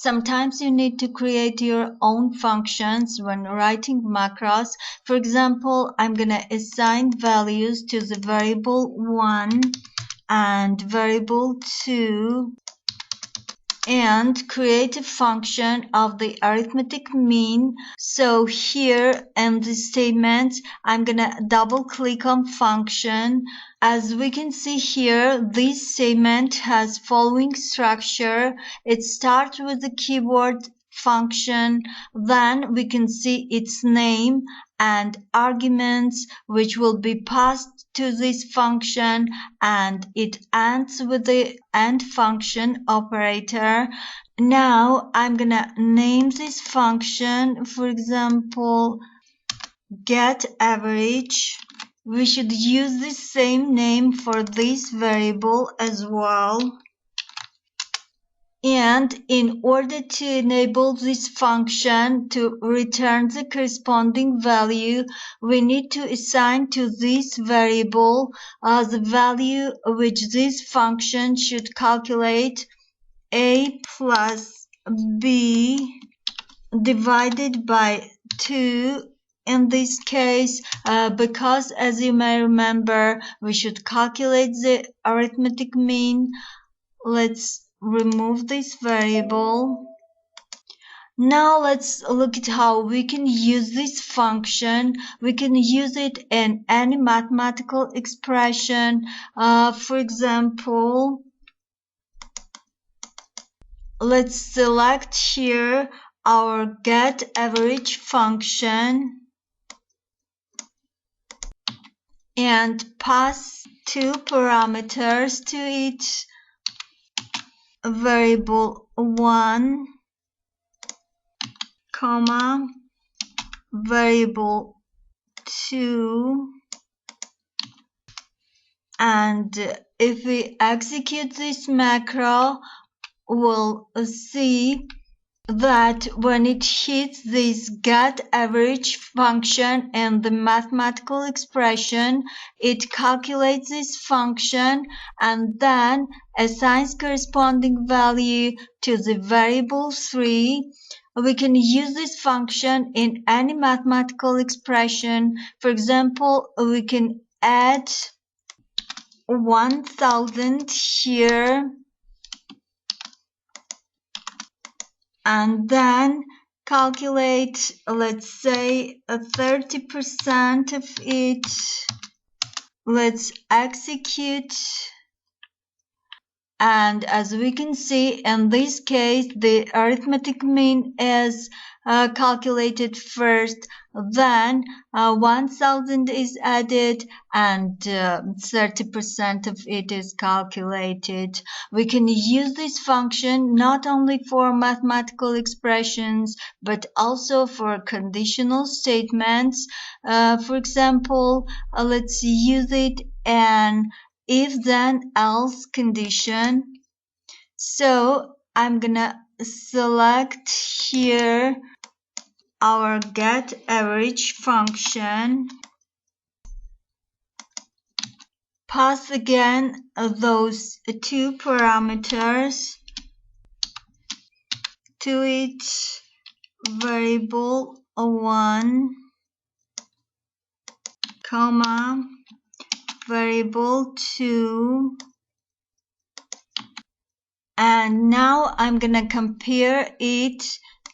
Sometimes you need to create your own functions when writing macros. For example, I'm going to assign values to the variable 1 and variable 2 and create a function of the arithmetic mean. So here in this statement, I'm gonna double click on function. As we can see here, this statement has following structure. It starts with the keyword function, then we can see its name and arguments which will be passed to this function, and it ends with the AND function operator. Now I'm gonna name this function, for example, get average. We should use the same name for this variable as well. And in order to enable this function to return the corresponding value, we need to assign to this variable the value which this function should calculate, a plus b divided by 2. In this case, because as you may remember, we should calculate the arithmetic mean. Let's remove this variable. Now let's look at how we can use this function. We can use it in any mathematical expression. For example, let's select here our get average function and pass two parameters to it. Variable 1, comma, variable 2, and if we execute this macro, we'll see that when it hits this get average function in the mathematical expression, it calculates this function and then assigns corresponding value to the variable 3. We can use this function in any mathematical expression. For example, we can add 1000 here and then calculate, let's say, 30% of it. Let's execute, and as we can see, in this case, the arithmetic mean is calculated first, then 1000 is added, and 30% of it is calculated. We can use this function not only for mathematical expressions, but also for conditional statements. For example, let's use it in if then else condition. So I'm gonna select here our get average function, pass again those two parameters to it, variable 1, comma, variable 2, and now I'm gonna compare it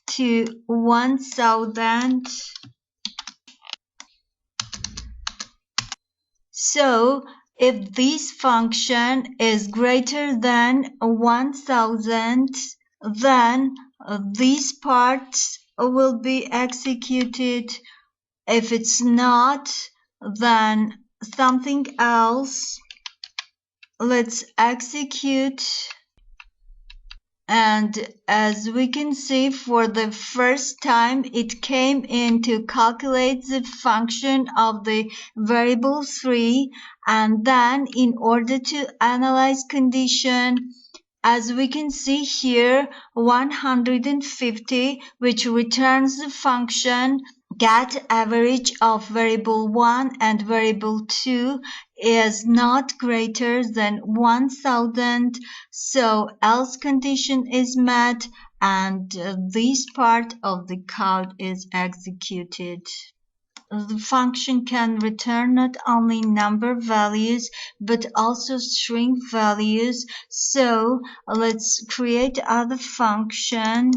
to 1000. So if this function is greater than 1000, then this part will be executed. If it's not, then something else. Let's execute, and as we can see, for the first time it came in to calculate the function of the variable 3, and then in order to analyze condition, as we can see here, 150, which returns the function get average of variable 1 and variable 2 is not greater than 1000, so else condition is met and this part of the code is executed. The function can return not only number values but also string values. So let's create other function.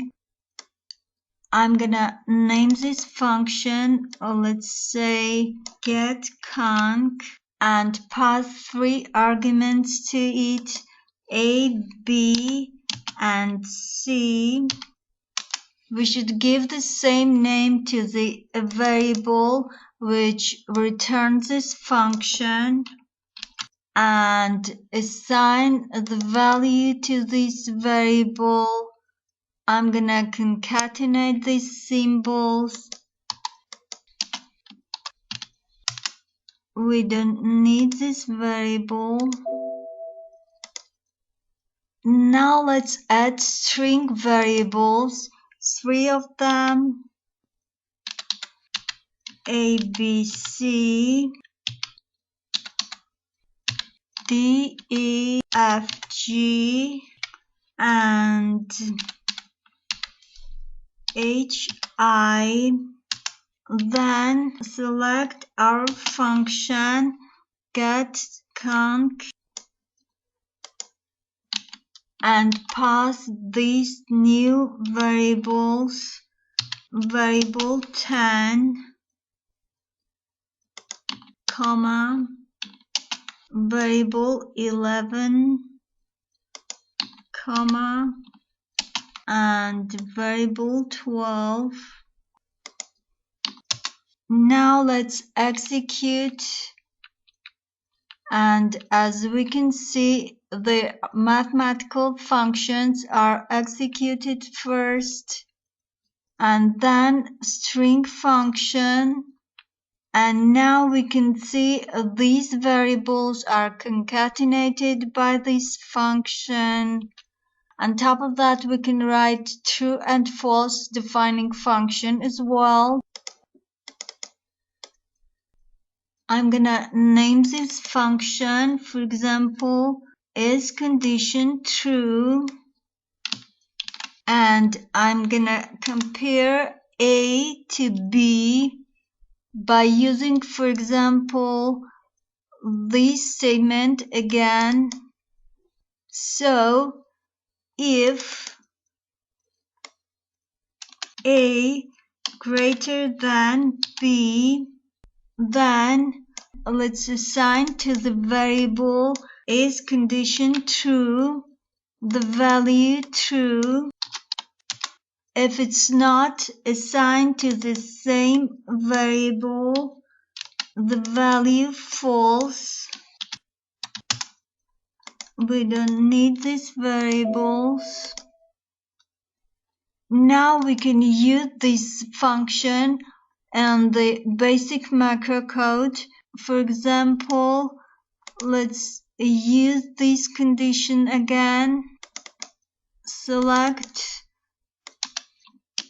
I'm gonna name this function, let's say getConc, and pass 3 arguments to it, A, B, and C. We should give the same name to the variable which returns this function and assign the value to this variable. I'm gonna concatenate these symbols. We don't need this variable. Now let's add string variables. 3 of them, A, B, C, D, E, F, G, and H, I. Then select our function getConc and pass these new variables, variable 10, comma, variable 11, comma, and variable 12. Now let's execute, and as we can see, the mathematical functions are executed first and then string function, and now we can see these variables are concatenated by this function. On top of that, we can write true and false defining function as well. I'm gonna name this function, for example, is condition true, and I'm gonna compare A to B by using, for example, this statement again. So if A greater than B, then let's assign to the variable is condition true the value true. If it's not, assign to the same variable the value false. We don't need these variables. Now we can use this function and the basic macro code. For example, let's use this condition again. Select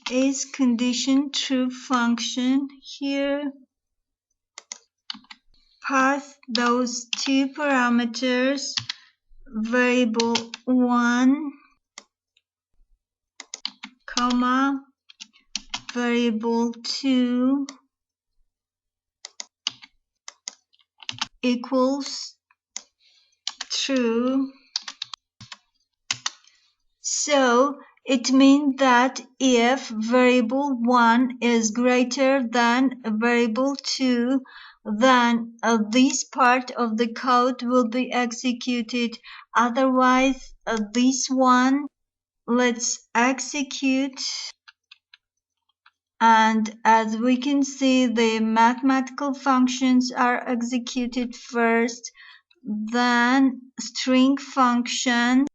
is condition true function here. Pass those 2 parameters, variable 1, comma, variable 2 equals true. So it means that if variable 1 is greater than variable 2, then this part of the code will be executed. Otherwise, this one, let's execute. And as we can see, the mathematical functions are executed first, then string function,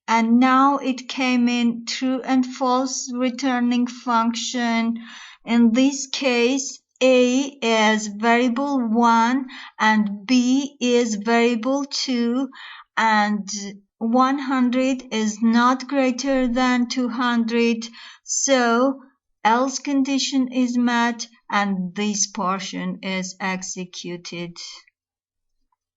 and now it came in true and false returning function. In this case, A is variable 1 and B is variable 2, and 100 is not greater than 200, so else condition is met and this portion is executed.